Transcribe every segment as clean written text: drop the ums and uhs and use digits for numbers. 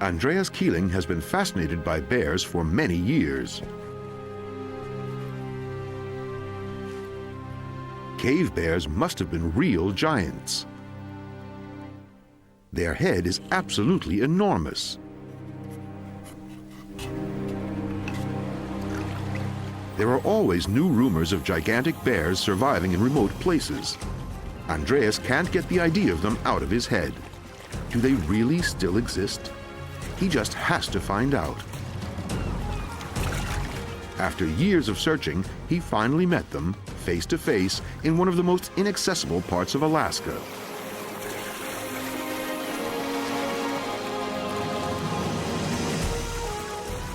Andreas Kieling has been fascinated by bears for many years. Cave bears must have been real giants. Their head is absolutely enormous. There are always new rumors of gigantic bears surviving in remote places. Andreas can't get the idea of them out of his head. Do they really still exist? He just has to find out. After years of searching, he finally met them, face to face, in one of the most inaccessible parts of Alaska.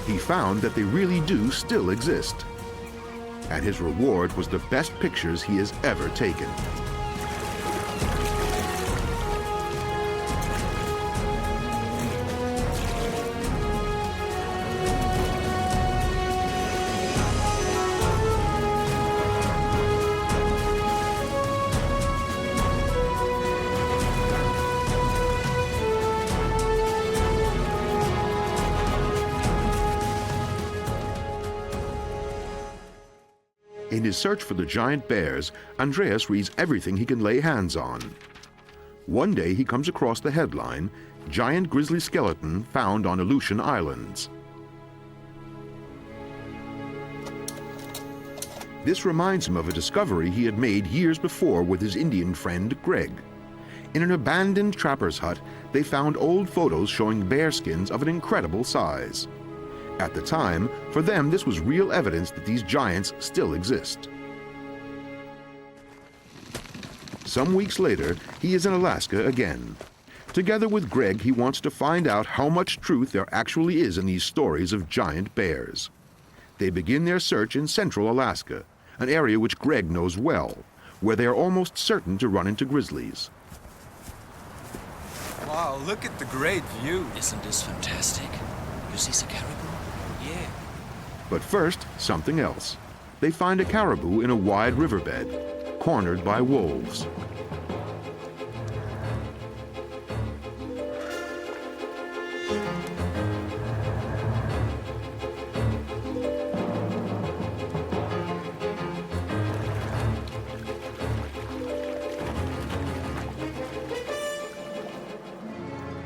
He found that they really do still exist. And his reward was the best pictures he has ever taken. In his search for the giant bears, Andreas reads everything he can lay hands on. One day he comes across the headline, "Giant Grizzly Skeleton Found on Aleutian Islands." This reminds him of a discovery he had made years before with his Indian friend Greg. In an abandoned trapper's hut, they found old photos showing bear skins of an incredible size. At the time, for them, this was real evidence that these giants still exist. Some weeks later, he is in Alaska again. Together with Greg, he wants to find out how much truth there actually is in these stories of giant bears. They begin their search in central Alaska, an area which Greg knows well, where they are almost certain to run into grizzlies. Wow, look at the great view. Isn't this fantastic? You see the caribou? Yeah. But first, something else. They find a caribou in a wide riverbed, cornered by wolves.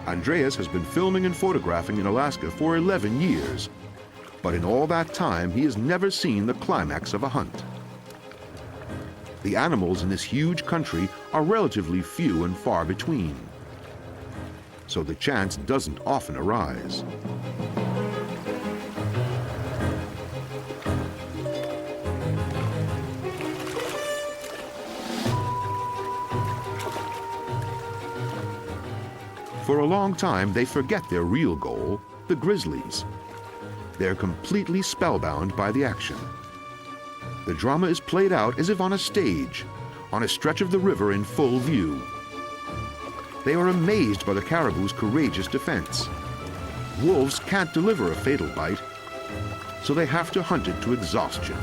Andreas has been filming and photographing in Alaska for 11 years. But in all that time, he has never seen the climax of a hunt. The animals in this huge country are relatively few and far between, so the chance doesn't often arise. For a long time, they forget their real goal, the grizzlies. They're completely spellbound by the action. The drama is played out as if on a stage, on a stretch of the river in full view. They are amazed by the caribou's courageous defense. Wolves can't deliver a fatal bite, so they have to hunt it to exhaustion.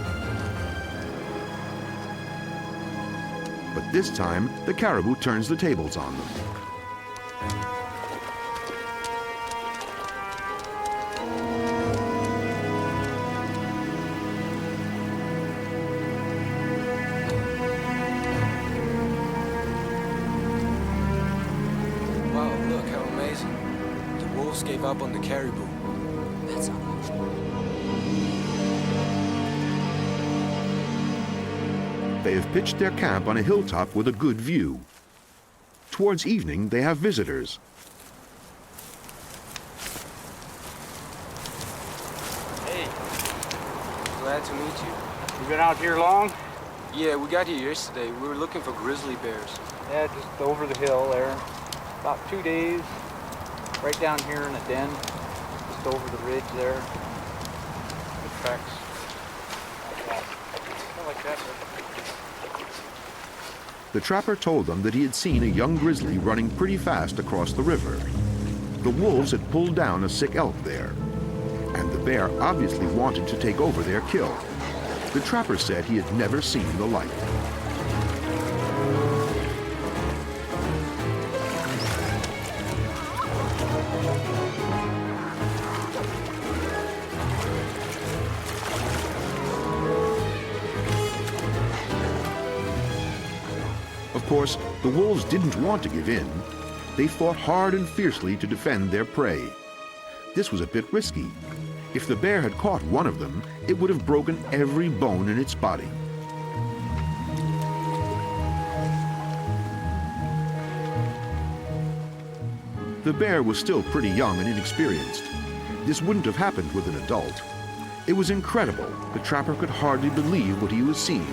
But this time, the caribou turns the tables on them. Gave up on the caribou. That's unusual. They have pitched their camp on a hilltop with a good view. Towards evening, they have visitors. Hey, glad to meet you. You been out here long? Yeah, we got here yesterday. We were looking for grizzly bears. Yeah, just over the hill there. About 2 days. Right down here in a den, just over the ridge there. The tracks. Like that. The trapper told them that he had seen a young grizzly running pretty fast across the river. The wolves had pulled down a sick elk there, and the bear obviously wanted to take over their kill. The trapper said he had never seen the like. course, the wolves didn't want to give in. They fought hard and fiercely to defend their prey. This was a bit risky. If the bear had caught one of them, it would have broken every bone in its body. The bear was still pretty young and inexperienced. This wouldn't have happened with an adult. It was incredible. The trapper could hardly believe what he was seeing.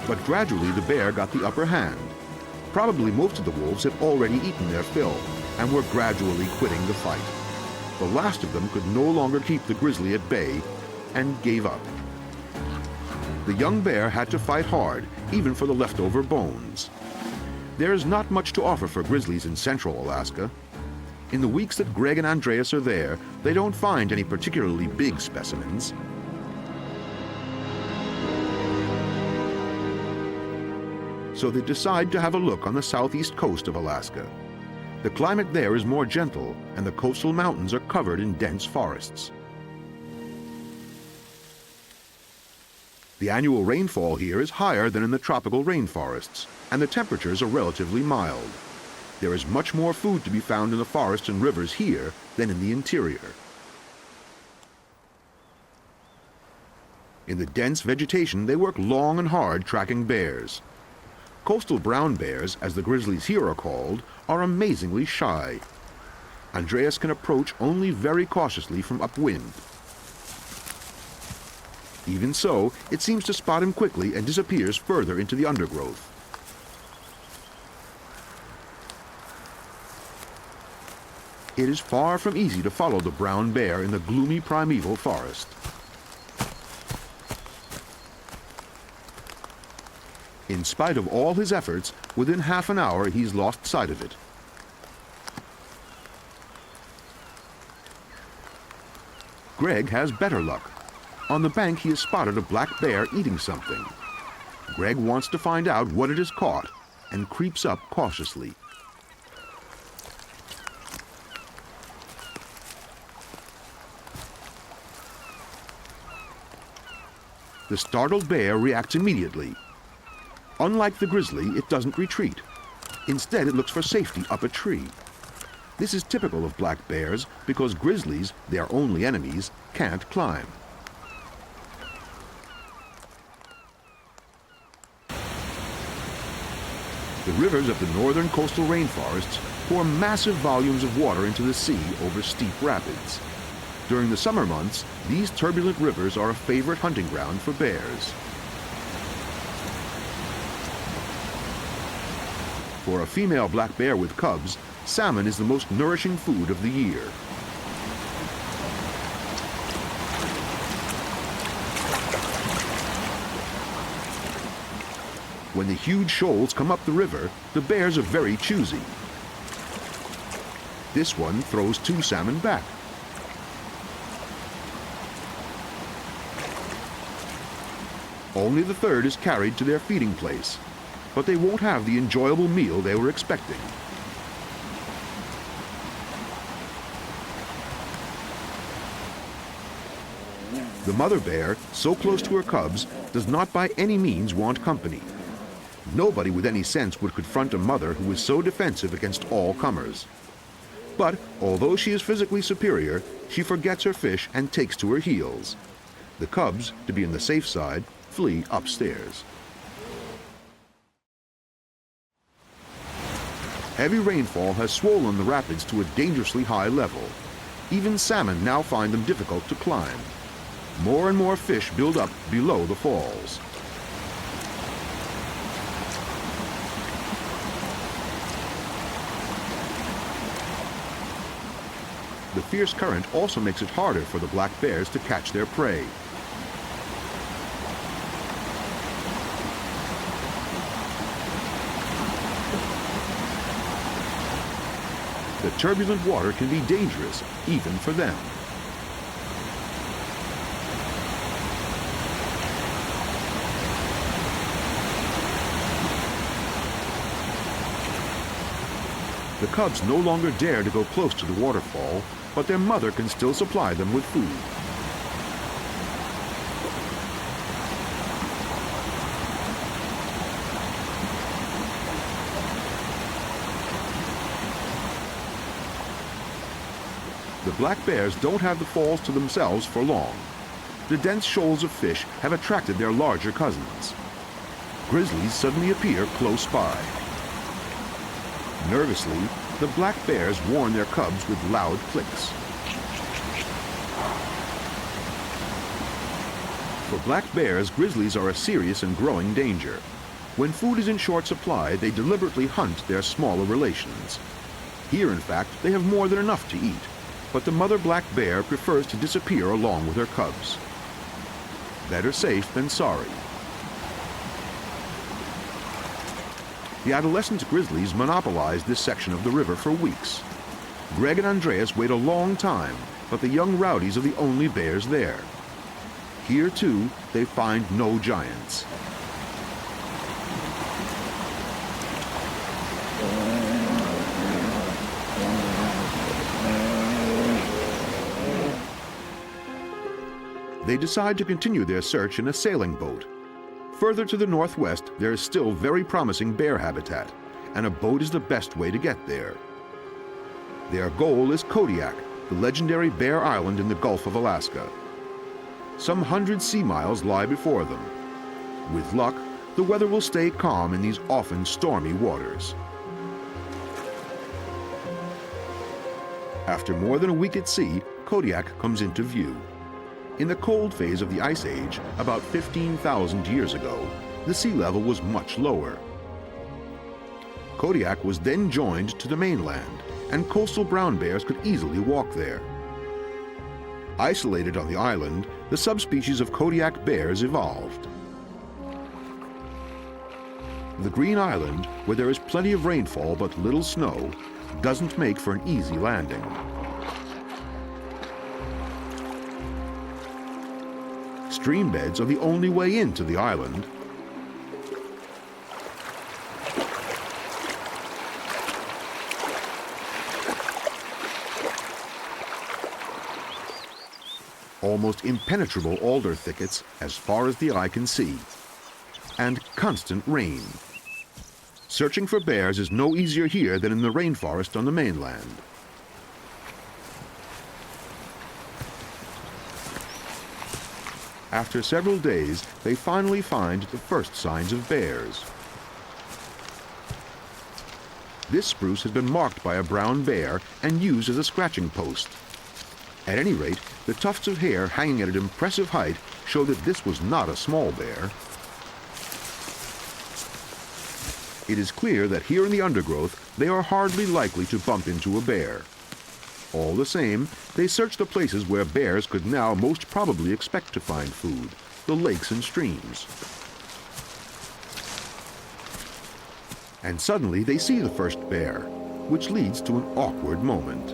But gradually the bear got the upper hand. Probably most of the wolves had already eaten their fill and were gradually quitting the fight. The last of them could no longer keep the grizzly at bay and gave up. The young bear had to fight hard, even for the leftover bones. There is not much to offer for grizzlies in central Alaska. In the weeks that Greg and Andreas are there, they don't find any particularly big specimens. So they decide to have a look on the southeast coast of Alaska. The climate there is more gentle, and the coastal mountains are covered in dense forests. The annual rainfall here is higher than in the tropical rainforests, and the temperatures are relatively mild. There is much more food to be found in the forests and rivers here than in the interior. In the dense vegetation, they work long and hard tracking bears. Coastal brown bears, as the grizzlies here are called, are amazingly shy. Andreas can approach only very cautiously from upwind. Even so, it seems to spot him quickly and disappears further into the undergrowth. It is far from easy to follow the brown bear in the gloomy primeval forest. In spite of all his efforts, within half an hour he's lost sight of it. Greg has better luck. On the bank he has spotted a black bear eating something. Greg wants to find out what it has caught and creeps up cautiously. The startled bear reacts immediately. Unlike the grizzly, it doesn't retreat. Instead, it looks for safety up a tree. This is typical of black bears because grizzlies, their only enemies, can't climb. The rivers of the northern coastal rainforests pour massive volumes of water into the sea over steep rapids. During the summer months, these turbulent rivers are a favorite hunting ground for bears. For a female black bear with cubs, salmon is the most nourishing food of the year. When the huge shoals come up the river, the bears are very choosy. This one throws 2 salmon back. Only the third is carried to their feeding place, but they won't have the enjoyable meal they were expecting. The mother bear, so close to her cubs, does not by any means want company. Nobody with any sense would confront a mother who is so defensive against all comers. But although she is physically superior, she forgets her fish and takes to her heels. The cubs, to be on the safe side, flee upstairs. Heavy rainfall has swollen the rapids to a dangerously high level. Even salmon now find them difficult to climb. More and more fish build up below the falls. The fierce current also makes it harder for the black bears to catch their prey. The turbulent water can be dangerous, even for them. The cubs no longer dare to go close to the waterfall, but their mother can still supply them with food. The black bears don't have the falls to themselves for long. The dense shoals of fish have attracted their larger cousins. Grizzlies suddenly appear close by. Nervously, the black bears warn their cubs with loud clicks. For black bears, grizzlies are a serious and growing danger. When food is in short supply, they deliberately hunt their smaller relations. Here, in fact, they have more than enough to eat, but the mother black bear prefers to disappear along with her cubs. Better safe than sorry. The adolescent grizzlies monopolize this section of the river for weeks. Greg and Andreas wait a long time, but the young rowdies are the only bears there. Here, too, they find no giants. They decide to continue their search in a sailing boat. Further to the northwest, there is still very promising bear habitat, and a boat is the best way to get there. Their goal is Kodiak, the legendary bear island in the Gulf of Alaska. Some 100 sea miles lie before them. With luck, the weather will stay calm in these often stormy waters. After more than a week at sea, Kodiak comes into view. In the cold phase of the Ice Age, about 15,000 years ago, the sea level was much lower. Kodiak was then joined to the mainland, and coastal brown bears could easily walk there. Isolated on the island, the subspecies of Kodiak bears evolved. The Green Island, where there is plenty of rainfall but little snow, doesn't make for an easy landing. Stream beds are the only way into the island. Almost impenetrable alder thickets as far as the eye can see. And constant rain. Searching for bears is no easier here than in the rainforest on the mainland. After several days, they finally find the first signs of bears. This spruce has been marked by a brown bear and used as a scratching post. At any rate, the tufts of hair hanging at an impressive height show that this was not a small bear. It is clear that here in the undergrowth, they are hardly likely to bump into a bear. All the same, they search the places where bears could now most probably expect to find food, the lakes and streams. And suddenly they see the first bear, which leads to an awkward moment.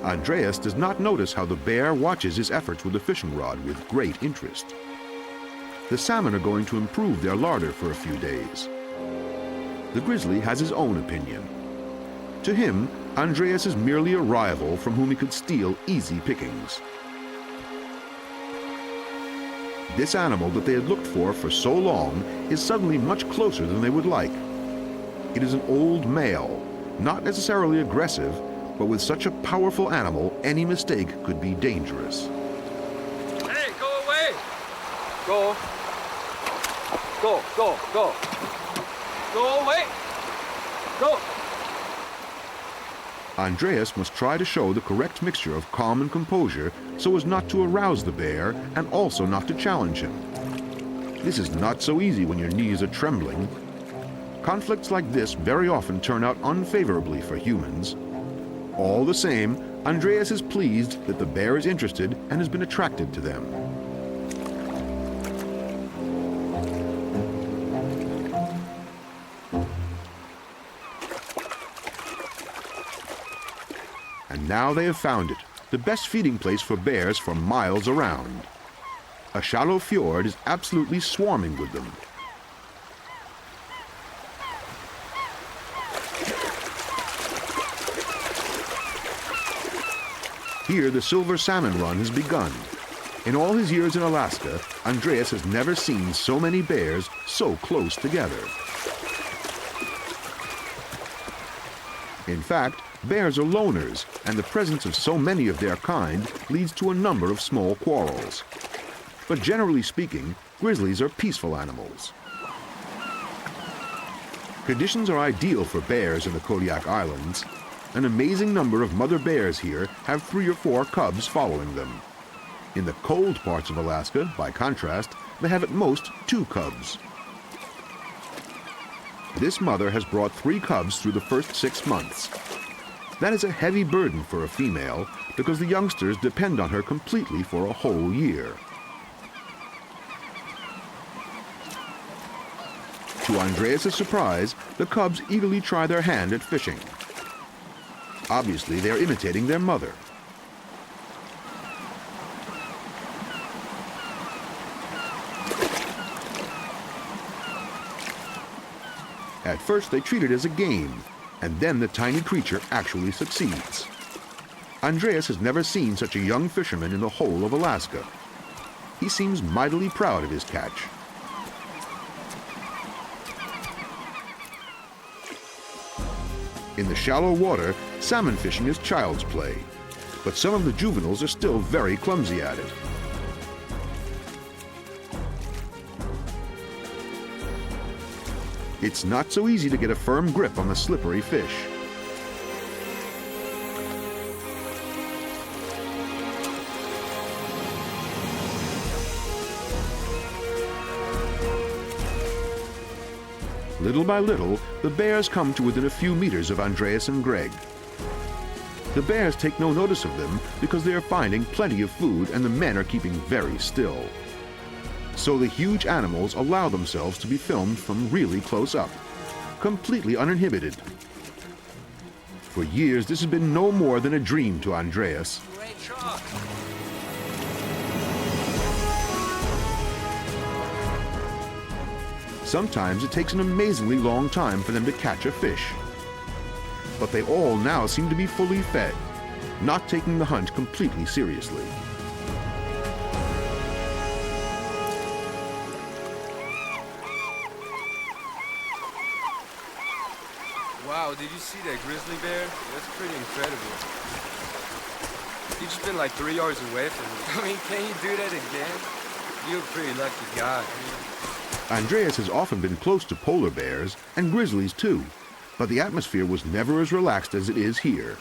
Andreas does not notice how the bear watches his efforts with the fishing rod with great interest. The salmon are going to improve their larder for a few days. The grizzly has his own opinion. To him, Andreas is merely a rival from whom he could steal easy pickings. This animal that they had looked for so long is suddenly much closer than they would like. It is an old male, not necessarily aggressive, but with such a powerful animal, any mistake could be dangerous. Hey, go away! Go. Go, go, go. Go away! Go! Andreas must try to show the correct mixture of calm and composure so as not to arouse the bear and also not to challenge him. This is not so easy when your knees are trembling. Conflicts like this very often turn out unfavorably for humans. All the same, Andreas is pleased that the bear is interested and has been attracted to them. And now they have found it, the best feeding place for bears for miles around. A shallow fjord is absolutely swarming with them. Here, the silver salmon run has begun. In all his years in Alaska, Andreas has never seen so many bears so close together. In fact, bears are loners, and the presence of so many of their kind leads to a number of small quarrels. But generally speaking, grizzlies are peaceful animals. Conditions are ideal for bears in the Kodiak Islands. An amazing number of mother bears here have 3 or 4 cubs following them. In the cold parts of Alaska, by contrast, they have at most 2 cubs. This mother has brought 3 cubs through the first 6 months. That is a heavy burden for a female because the youngsters depend on her completely for a whole year. To Andreas' surprise, the cubs eagerly try their hand at fishing. Obviously, they are imitating their mother. At first, they treat it as a game, and then the tiny creature actually succeeds. Andreas has never seen such a young fisherman in the whole of Alaska. He seems mightily proud of his catch. In the shallow water, salmon fishing is child's play, but some of the juveniles are still very clumsy at it. It's not so easy to get a firm grip on the slippery fish. Little by little, the bears come to within a few meters of Andreas and Greg. The bears take no notice of them because they are finding plenty of food and the men are keeping very still. So the huge animals allow themselves to be filmed from really close up, completely uninhibited. For years, this has been no more than a dream to Andreas. Great truck. Sometimes it takes an amazingly long time for them to catch a fish. But they all now seem to be fully fed, not taking the hunt completely seriously. Wow, did you see that grizzly bear? That's pretty incredible. You just been like 3 yards away from me. I mean, can you do that again? You're a pretty lucky guy. Andreas has often been close to polar bears and grizzlies too, but the atmosphere was never as relaxed as it is here.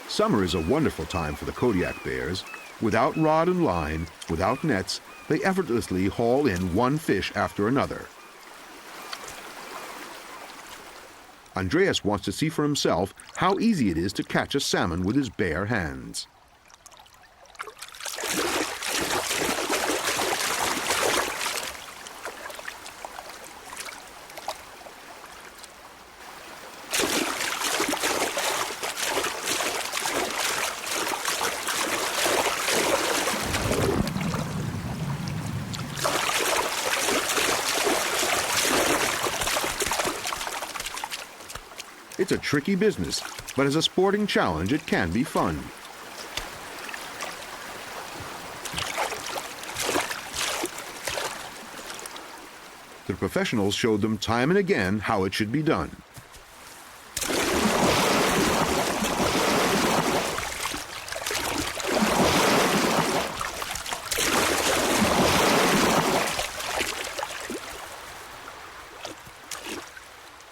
Summer is a wonderful time for the Kodiak bears. Without rod and line, without nets, they effortlessly haul in one fish after another. Andreas wants to see for himself how easy it is to catch a salmon with his bare hands. It's a tricky business, but as a sporting challenge, it can be fun. The professionals showed them time and again how it should be done.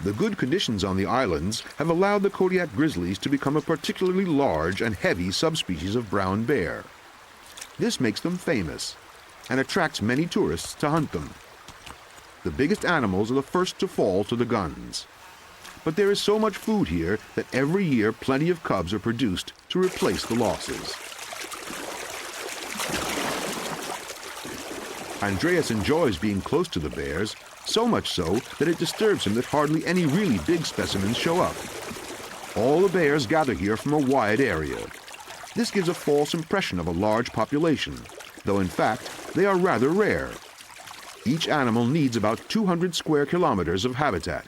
The good conditions on the islands have allowed the Kodiak grizzlies to become a particularly large and heavy subspecies of brown bear. This makes them famous and attracts many tourists to hunt them. The biggest animals are the first to fall to the guns. But there is so much food here that every year plenty of cubs are produced to replace the losses. Andreas enjoys being close to the bears, so much so that it disturbs him that hardly any really big specimens show up. All the bears gather here from a wide area. This gives a false impression of a large population, though in fact they are rather rare. Each animal needs about 200 square kilometers of habitat,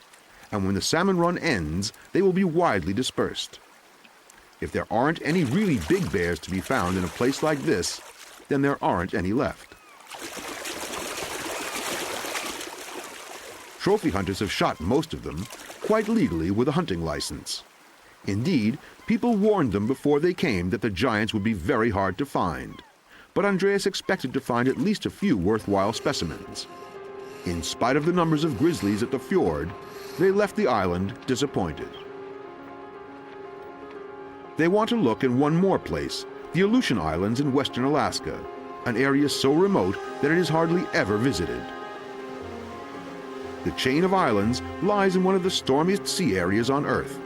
and when the salmon run ends, they will be widely dispersed. If there aren't any really big bears to be found in a place like this, then there aren't any left. Trophy hunters have shot most of them, quite legally with a hunting license. Indeed, people warned them before they came that the giants would be very hard to find, but Andreas expected to find at least a few worthwhile specimens. In spite of the numbers of grizzlies at the fjord, they left the island disappointed. They want to look in one more place, the Aleutian Islands in western Alaska, an area so remote that it is hardly ever visited. The chain of islands lies in one of the stormiest sea areas on Earth.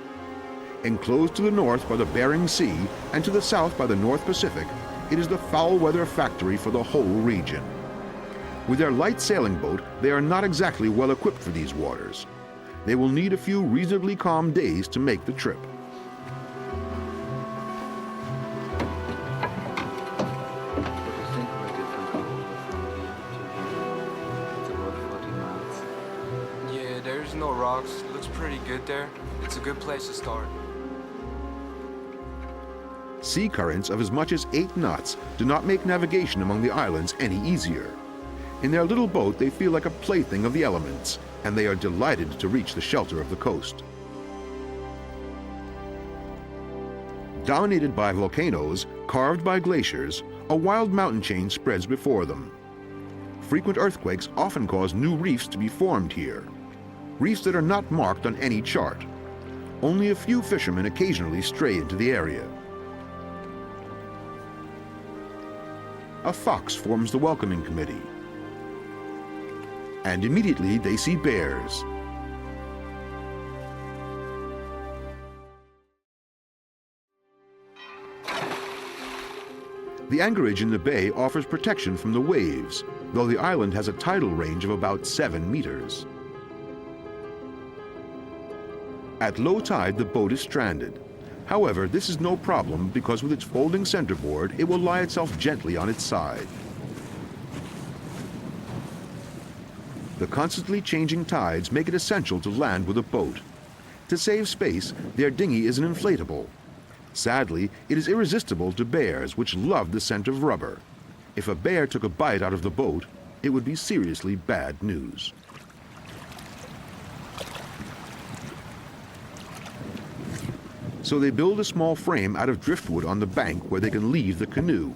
Enclosed to the north by the Bering Sea and to the south by the North Pacific, it is the foul weather factory for the whole region. With their light sailing boat, they are not exactly well equipped for these waters. They will need a few reasonably calm days to make the trip. Yeah, there's no rocks. Looks pretty good there. It's a good place to start. Sea currents of as much as 8 knots do not make navigation among the islands any easier. In their little boat, they feel like a plaything of the elements, and they are delighted to reach the shelter of the coast. Dominated by volcanoes, carved by glaciers, a wild mountain chain spreads before them. Frequent earthquakes often cause new reefs to be formed here, reefs that are not marked on any chart. Only a few fishermen occasionally stray into the area. A fox forms the welcoming committee. And immediately they see bears. The anchorage in the bay offers protection from the waves, though the island has a tidal range of about 7 meters. At low tide, the boat is stranded. However, this is no problem because with its folding centerboard, it will lie itself gently on its side. The constantly changing tides make it essential to land with a boat. To save space, their dinghy is an inflatable. Sadly, it is irresistible to bears, which love the scent of rubber. If a bear took a bite out of the boat, it would be seriously bad news. So they build a small frame out of driftwood on the bank where they can leave the canoe.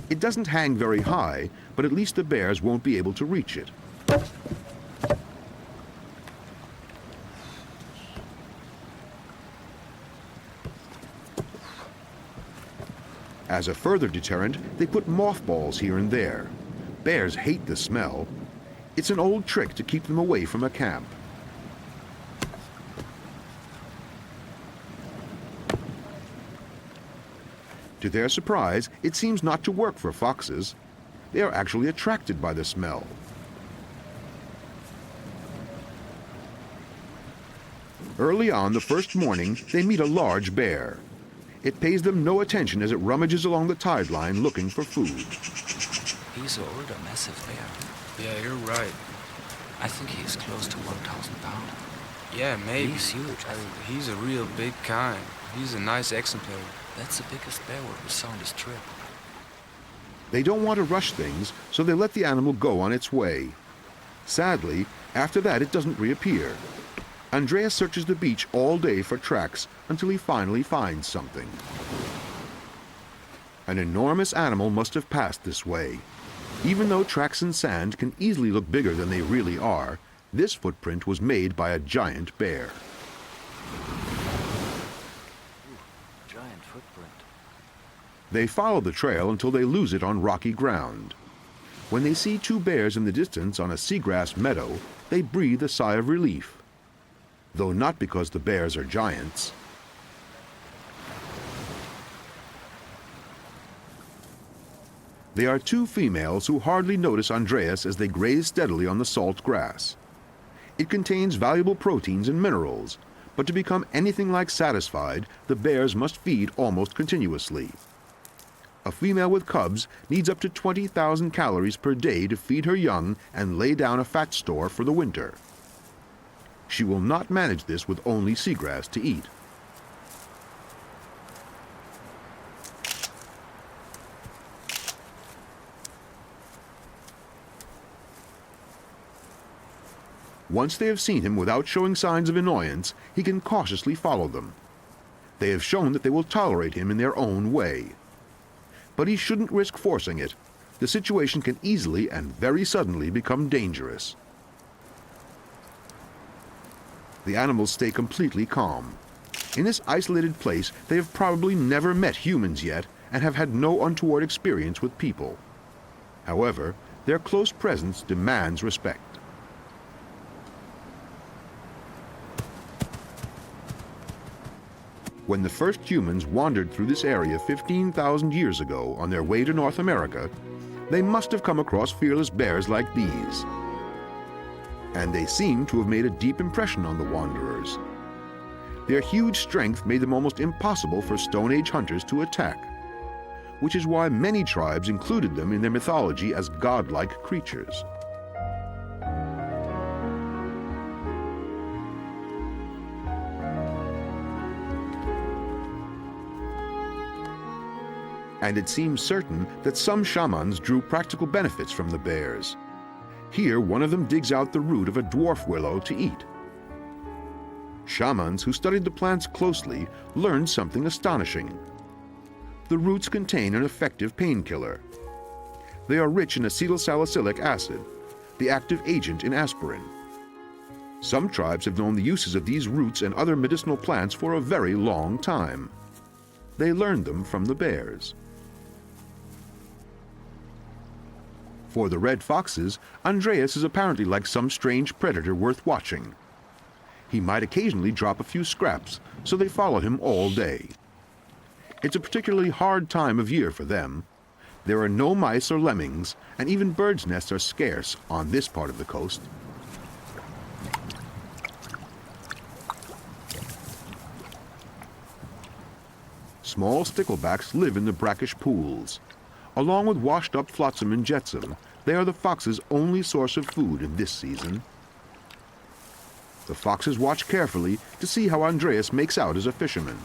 It doesn't hang very high, but at least the bears won't be able to reach it. As a further deterrent, they put mothballs here and there. Bears hate the smell. It's an old trick to keep them away from a camp. To their surprise, it seems not to work for foxes. They are actually attracted by the smell. Early on the first morning, they meet a large bear. It pays them no attention as it rummages along the tide line looking for food. He's an older, massive bear. Yeah, you're right. I think he is close to 1,000 pounds. Yeah, maybe. He's huge. He's a real big kind. He's a nice exemplar. That's the biggest bear we saw on this trip. They don't want to rush things, so they let the animal go on its way. Sadly, after that it doesn't reappear. Andreas searches the beach all day for tracks until he finally finds something. An enormous animal must have passed this way. Even though tracks in sand can easily look bigger than they really are, this footprint was made by a giant bear. Giant footprint. They follow the trail until they lose it on rocky ground. When they see 2 bears in the distance on a seagrass meadow, they breathe a sigh of relief. though not because the bears are giants. They are two females who hardly notice Andreas as they graze steadily on the salt grass. It contains valuable proteins and minerals, but to become anything like satisfied, the bears must feed almost continuously. A female with cubs needs up to 20,000 calories per day to feed her young and lay down a fat store for the winter. She will not manage this with only seagrass to eat. Once they have seen him without showing signs of annoyance, he can cautiously follow them. They have shown that they will tolerate him in their own way. But he shouldn't risk forcing it. The situation can easily and very suddenly become dangerous. The animals stay completely calm. In this isolated place, they have probably never met humans yet and have had no untoward experience with people. However, their close presence demands respect. When the first humans wandered through this area 15,000 years ago on their way to North America, they must have come across fearless bears like these. And they seem to have made a deep impression on the wanderers. Their huge strength made them almost impossible for Stone Age hunters to attack, which is why many tribes included them in their mythology as godlike creatures. And it seems certain that some shamans drew practical benefits from the bears. Here, one of them digs out the root of a dwarf willow to eat. Shamans who studied the plants closely learned something astonishing. The roots contain an effective painkiller. They are rich in acetylsalicylic acid, the active agent in aspirin. Some tribes have known the uses of these roots and other medicinal plants for a very long time. They learned them from the bears. For the red foxes, Andreas is apparently like some strange predator worth watching. He might occasionally drop a few scraps, so they follow him all day. It's a particularly hard time of year for them. There are no mice or lemmings, and even birds' nests are scarce on this part of the coast. Small sticklebacks live in the brackish pools. Along with washed-up flotsam and jetsam, they are the fox's only source of food in this season. The foxes watch carefully to see how Andreas makes out as a fisherman.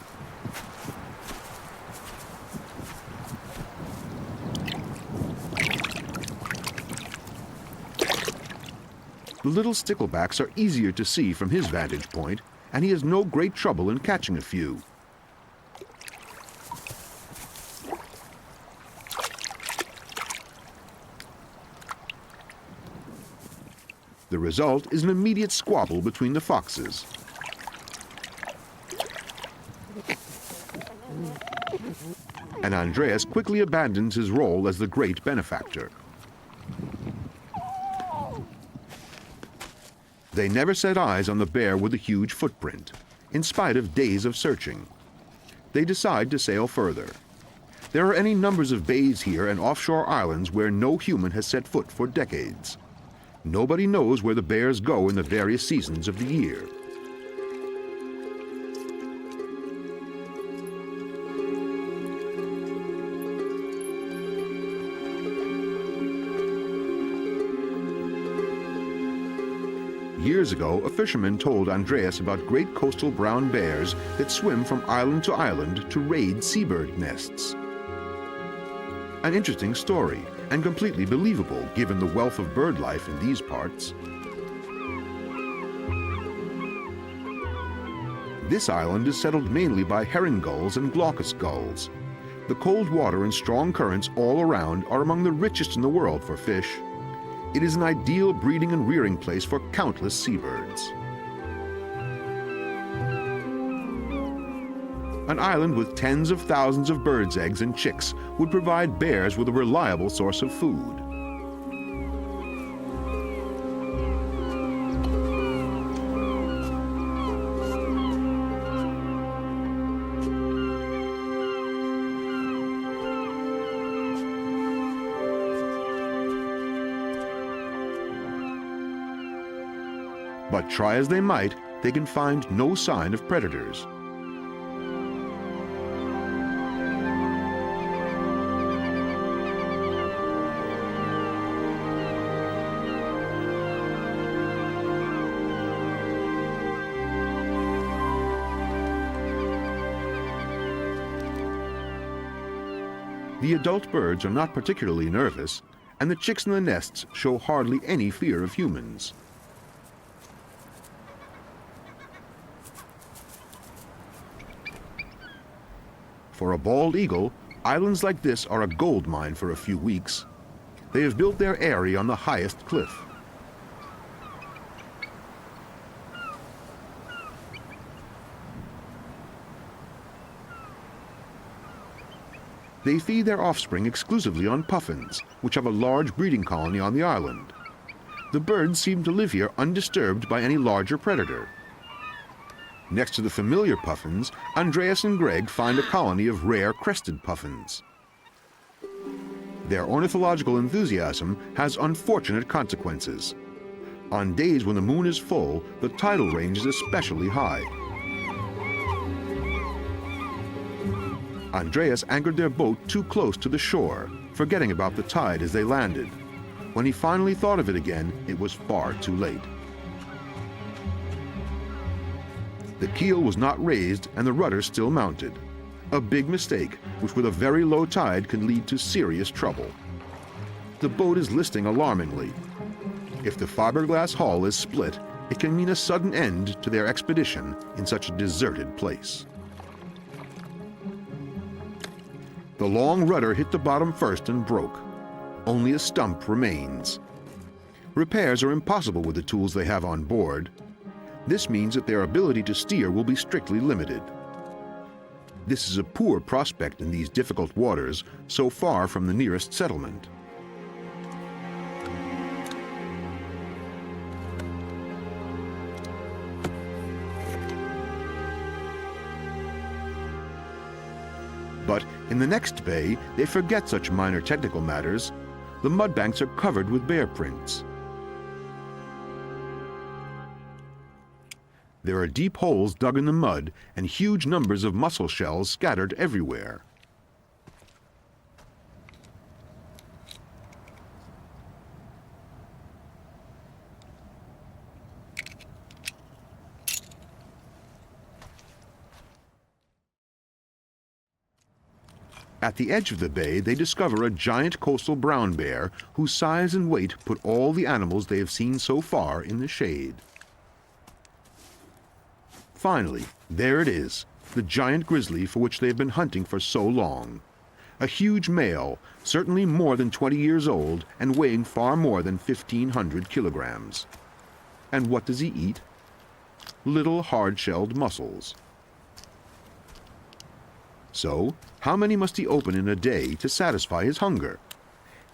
The little sticklebacks are easier to see from his vantage point, and he has no great trouble in catching a few. The result is an immediate squabble between the foxes. And Andreas quickly abandons his role as the great benefactor. They never set eyes on the bear with a huge footprint, in spite of days of searching. They decide to sail further. There are any numbers of bays here and offshore islands where no human has set foot for decades. Nobody knows where the bears go in the various seasons of the year. Years ago, a fisherman told Andreas about great coastal brown bears that swim from island to island to raid seabird nests. An interesting story, and completely believable given the wealth of bird life in these parts. This island is settled mainly by herring gulls and glaucous gulls. The cold water and strong currents all around are among the richest in the world for fish. It is an ideal breeding and rearing place for countless seabirds. An island with tens of thousands of birds' eggs and chicks would provide bears with a reliable source of food. But try as they might, they can find no sign of predators. The adult birds are not particularly nervous, and the chicks in the nests show hardly any fear of humans. For a bald eagle, islands like this are a gold mine for a few weeks. They have built their eyrie on the highest cliff. They feed their offspring exclusively on puffins, which have a large breeding colony on the island. The birds seem to live here undisturbed by any larger predator. Next to the familiar puffins, Andreas and Greg find a colony of rare crested puffins. Their ornithological enthusiasm has unfortunate consequences. On days when the moon is full, the tidal range is especially high. Andreas anchored their boat too close to the shore, forgetting about the tide as they landed. When he finally thought of it again, it was far too late. The keel was not raised and the rudder still mounted. A big mistake, which with a very low tide can lead to serious trouble. The boat is listing alarmingly. If the fiberglass hull is split, it can mean a sudden end to their expedition in such a deserted place. The long rudder hit the bottom first and broke. Only a stump remains. Repairs are impossible with the tools they have on board. This means that their ability to steer will be strictly limited. This is a poor prospect in these difficult waters, so far from the nearest settlement. But in the next bay, they forget such minor technical matters. The mudbanks are covered with bear prints. There are deep holes dug in the mud and huge numbers of mussel shells scattered everywhere. At the edge of the bay, they discover a giant coastal brown bear whose size and weight put all the animals they have seen so far in the shade. Finally, there it is, the giant grizzly for which they have been hunting for so long. A huge male, certainly more than 20 years old and weighing far more than 1,500 kilograms. And what does he eat? Little hard-shelled mussels. So, how many must he open in a day to satisfy his hunger?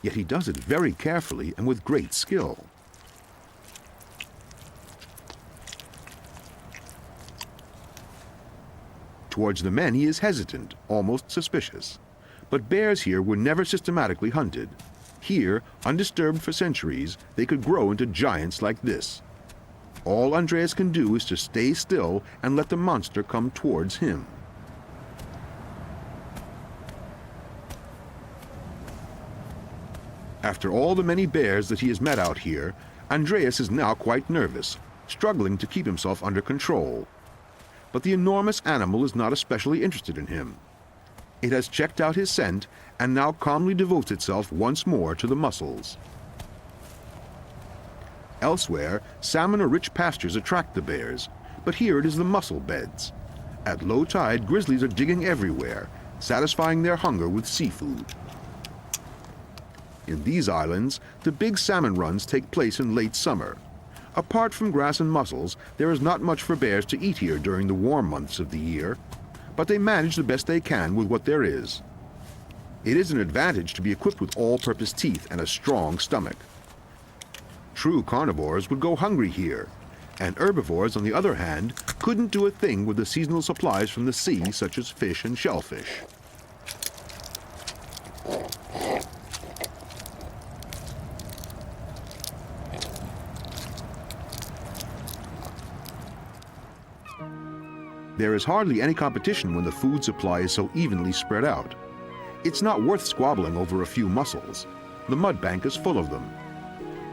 Yet he does it very carefully and with great skill. Towards the men he is hesitant, almost suspicious. But bears here were never systematically hunted. Here, undisturbed for centuries, they could grow into giants like this. All Andreas can do is to stay still and let the monster come towards him. After all the many bears that he has met out here, Andreas is now quite nervous, struggling to keep himself under control. But the enormous animal is not especially interested in him. It has checked out his scent and now calmly devotes itself once more to the mussels. Elsewhere, salmon or rich pastures attract the bears, but here it is the mussel beds. At low tide, grizzlies are digging everywhere, satisfying their hunger with seafood. In these islands, the big salmon runs take place in late summer. Apart from grass and mussels, there is not much for bears to eat here during the warm months of the year, but they manage the best they can with what there is. It is an advantage to be equipped with all-purpose teeth and a strong stomach. True carnivores would go hungry here, and herbivores, on the other hand, couldn't do a thing with the seasonal supplies from the sea, such as fish and shellfish. There is hardly any competition when the food supply is so evenly spread out. It's not worth squabbling over a few mussels. The mud bank is full of them.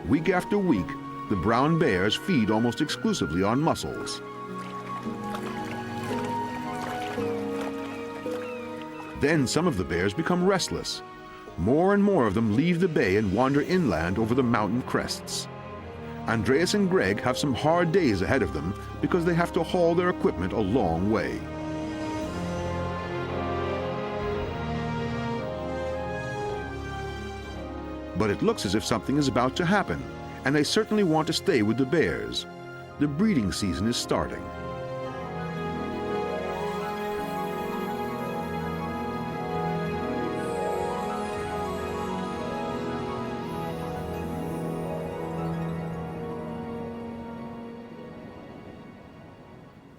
Week after week, the brown bears feed almost exclusively on mussels. Then some of the bears become restless. More and more of them leave the bay and wander inland over the mountain crests. Andreas and Greg have some hard days ahead of them because they have to haul their equipment a long way. But it looks as if something is about to happen, and they certainly want to stay with the bears. The breeding season is starting.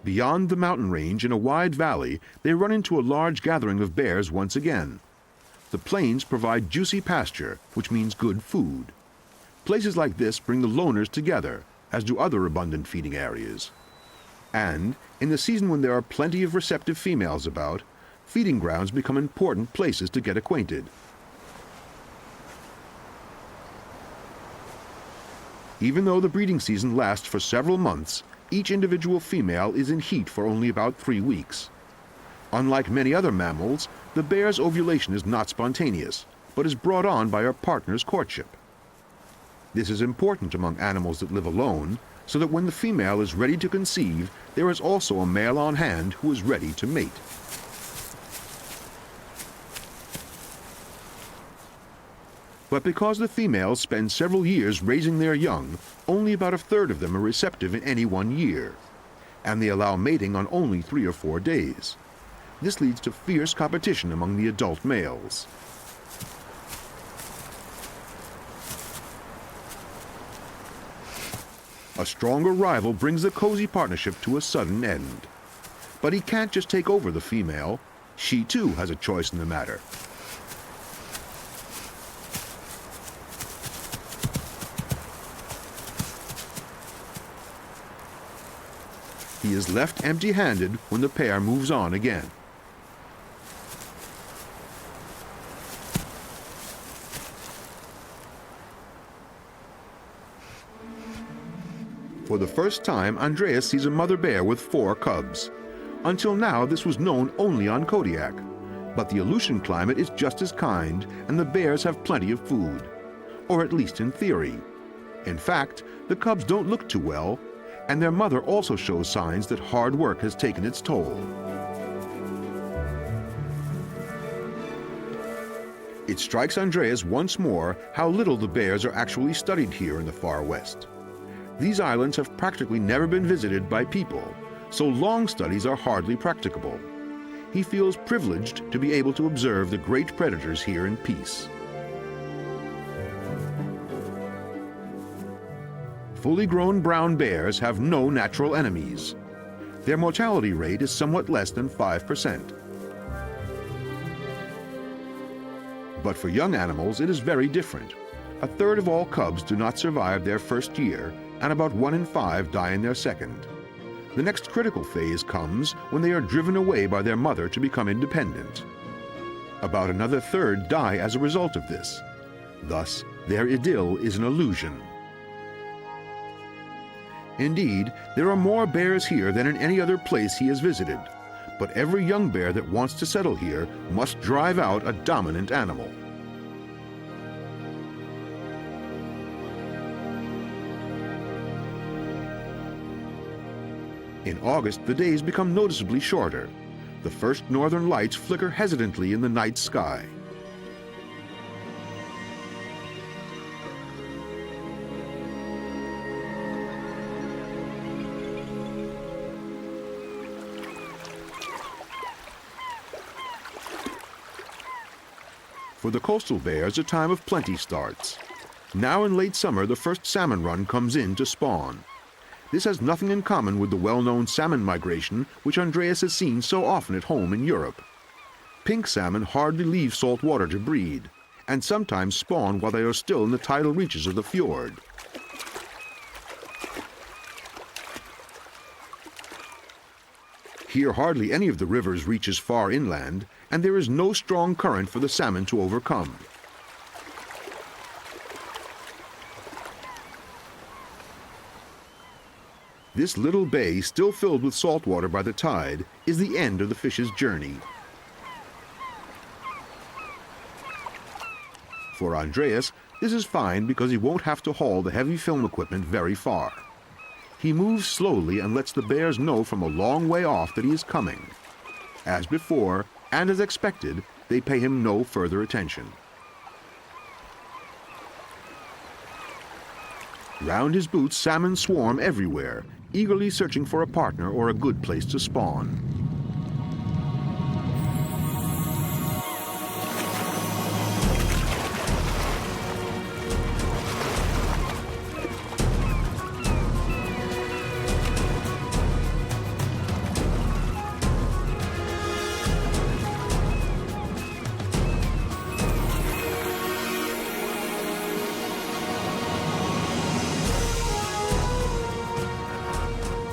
Beyond the mountain range, in a wide valley, they run into a large gathering of bears once again. The plains provide juicy pasture, which means good food. Places like this bring the loners together, as do other abundant feeding areas. And, in the season when there are plenty of receptive females about, feeding grounds become important places to get acquainted. Even though the breeding season lasts for several months, each individual female is in heat for only about 3 weeks. Unlike many other mammals, the bear's ovulation is not spontaneous, but is brought on by her partner's courtship. This is important among animals that live alone, so that when the female is ready to conceive, there is also a male on hand who is ready to mate. But because the females spend several years raising their young, only about a third of them are receptive in any 1 year, and they allow mating on only 3 or 4 days. This leads to fierce competition among the adult males. A stronger rival brings the cozy partnership to a sudden end. But he can't just take over the female. She too has a choice in the matter. He is left empty-handed when the pair moves on again. For the first time, Andreas sees a mother bear with 4 cubs. Until now, this was known only on Kodiak. But the Aleutian climate is just as kind, and the bears have plenty of food. Or at least in theory. In fact, the cubs don't look too well, and their mother also shows signs that hard work has taken its toll. It strikes Andreas once more how little the bears are actually studied here in the far west. These islands have practically never been visited by people, so long studies are hardly practicable. He feels privileged to be able to observe the great predators here in peace. Fully grown brown bears have no natural enemies. Their mortality rate is somewhat less than 5%. But for young animals, it is very different. A third of all cubs do not survive their first year, and about 1 in 5 die in their second. The next critical phase comes when they are driven away by their mother to become independent. About another third die as a result of this. Thus, their idyll is an illusion. Indeed, there are more bears here than in any other place he has visited, but every young bear that wants to settle here must drive out a dominant animal. In August, the days become noticeably shorter. The first northern lights flicker hesitantly in the night sky. For the coastal bears, a time of plenty starts. Now in late summer, the first salmon run comes in to spawn. This has nothing in common with the well-known salmon migration which Andreas has seen so often at home in Europe. Pink salmon hardly leave salt water to breed, and sometimes spawn while they are still in the tidal reaches of the fjord. Here hardly any of the rivers reaches far inland, and there is no strong current for the salmon to overcome. This little bay, still filled with salt water by the tide, is the end of the fish's journey. For Andreas, this is fine because he won't have to haul the heavy film equipment very far. He moves slowly and lets the bears know from a long way off that he is coming. As before, and as expected, they pay him no further attention. Round his boots, salmon swarm everywhere, eagerly searching for a partner or a good place to spawn.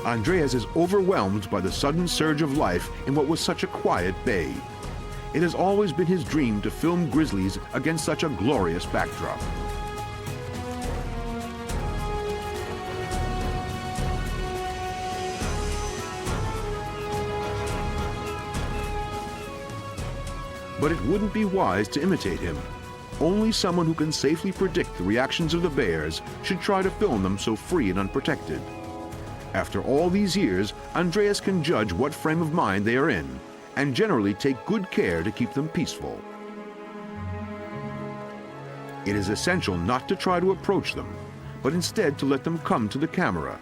Andreas is overwhelmed by the sudden surge of life in what was such a quiet bay. It has always been his dream to film grizzlies against such a glorious backdrop. But it wouldn't be wise to imitate him. Only someone who can safely predict the reactions of the bears should try to film them so free and unprotected. After all these years, Andreas can judge what frame of mind they are in, and generally take good care to keep them peaceful. It is essential not to try to approach them, but instead to let them come to the camera.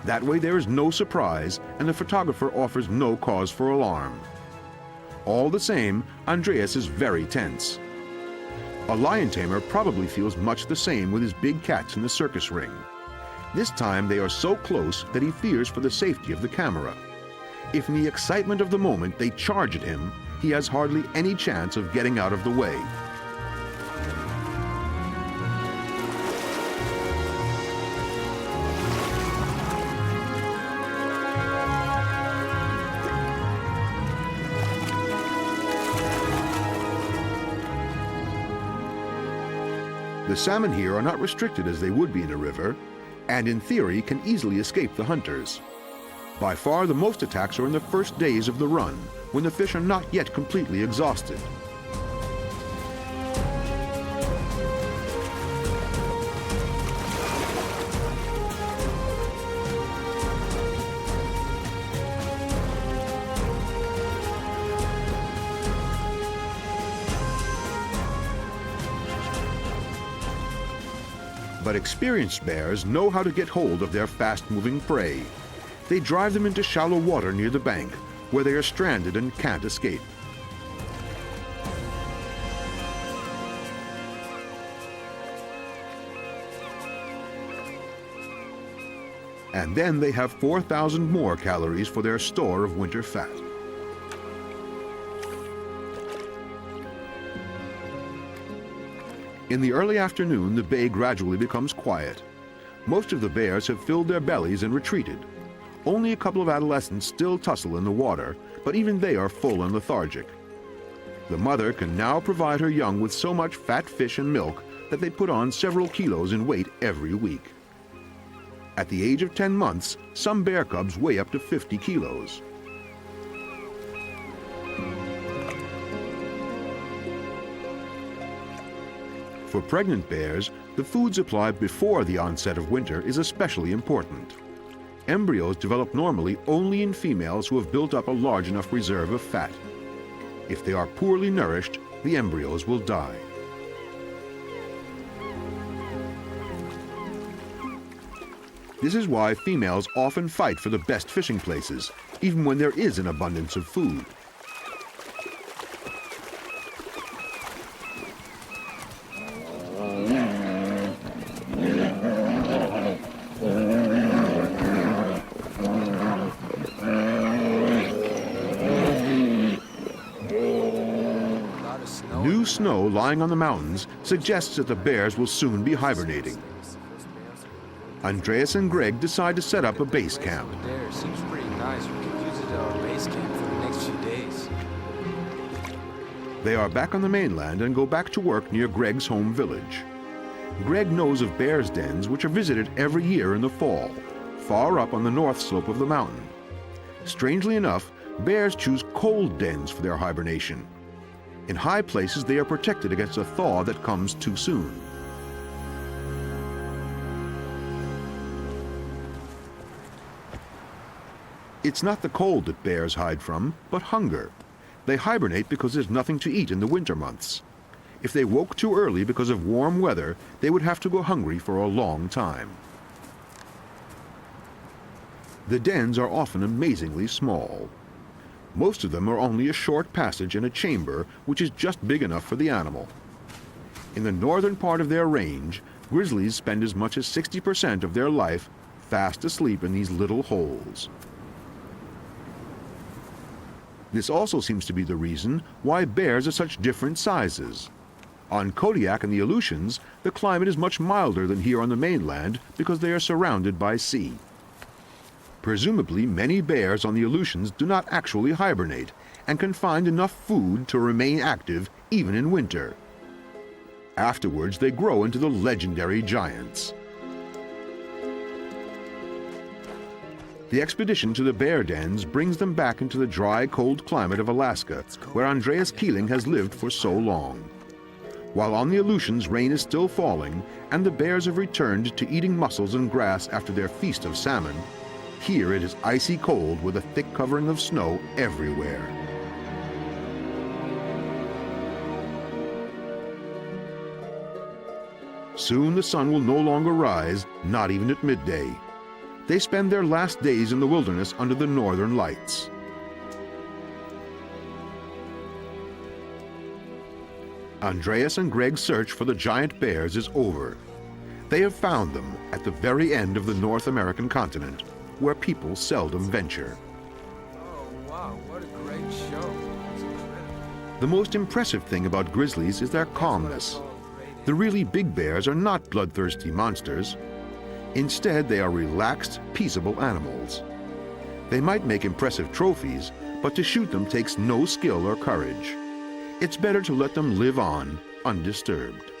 That way there is no surprise, and the photographer offers no cause for alarm. All the same, Andreas is very tense. A lion tamer probably feels much the same with his big cats in the circus ring. This time they are so close that he fears for the safety of the camera. If in the excitement of the moment they charge at him, he has hardly any chance of getting out of the way. The salmon here are not restricted as they would be in a river, and in theory can easily escape the hunters. By far the most attacks are in the first days of the run, when the fish are not yet completely exhausted. But experienced bears know how to get hold of their fast-moving prey. They drive them into shallow water near the bank, where they are stranded and can't escape. And then they have 4,000 more calories for their store of winter fat. In the early afternoon, the bay gradually becomes quiet. Most of the bears have filled their bellies and retreated. Only a couple of adolescents still tussle in the water, but even they are full and lethargic. The mother can now provide her young with so much fat fish and milk that they put on several kilos in weight every week. At the age of 10 months, some bear cubs weigh up to 50 kilos. For pregnant bears, the food supply before the onset of winter is especially important. Embryos develop normally only in females who have built up a large enough reserve of fat. If they are poorly nourished, the embryos will die. This is why females often fight for the best fishing places, even when there is an abundance of food. New snow lying on the mountains suggests that the bears will soon be hibernating. Andreas and Greg decide to set up a base camp. There seems pretty nice. We could use it as our base They are back on the mainland and go back to work near Greg's home village. Greg knows of bears' dens which are visited every year in the fall, far up on the north slope of the mountain. Strangely enough, bears choose cold dens for their hibernation. In high places, they are protected against a thaw that comes too soon. It's not the cold that bears hide from, but hunger. They hibernate because there's nothing to eat in the winter months. If they woke too early because of warm weather, they would have to go hungry for a long time. The dens are often amazingly small. Most of them are only a short passage and a chamber which is just big enough for the animal. In the northern part of their range, grizzlies spend as much as 60% of their life fast asleep in these little holes. This also seems to be the reason why bears are such different sizes. On Kodiak and the Aleutians, the climate is much milder than here on the mainland because they are surrounded by sea. Presumably, many bears on the Aleutians do not actually hibernate and can find enough food to remain active even in winter. Afterwards, they grow into the legendary giants. The expedition to the bear dens brings them back into the dry, cold climate of Alaska, where Andreas Kieling has lived for so long. While on the Aleutians, rain is still falling, and the bears have returned to eating mussels and grass after their feast of salmon, here it is icy cold with a thick covering of snow everywhere. Soon the sun will no longer rise, not even at midday. They spend their last days in the wilderness under the northern lights. Andreas and Greg's search for the giant bears is over. They have found them at the very end of the North American continent, where people seldom venture. Oh, wow, what a great show. It's incredible. The most impressive thing about grizzlies is their calmness. The really big bears are not bloodthirsty monsters. Instead, they are relaxed, peaceable animals. They might make impressive trophies, but to shoot them takes no skill or courage. It's better to let them live on undisturbed.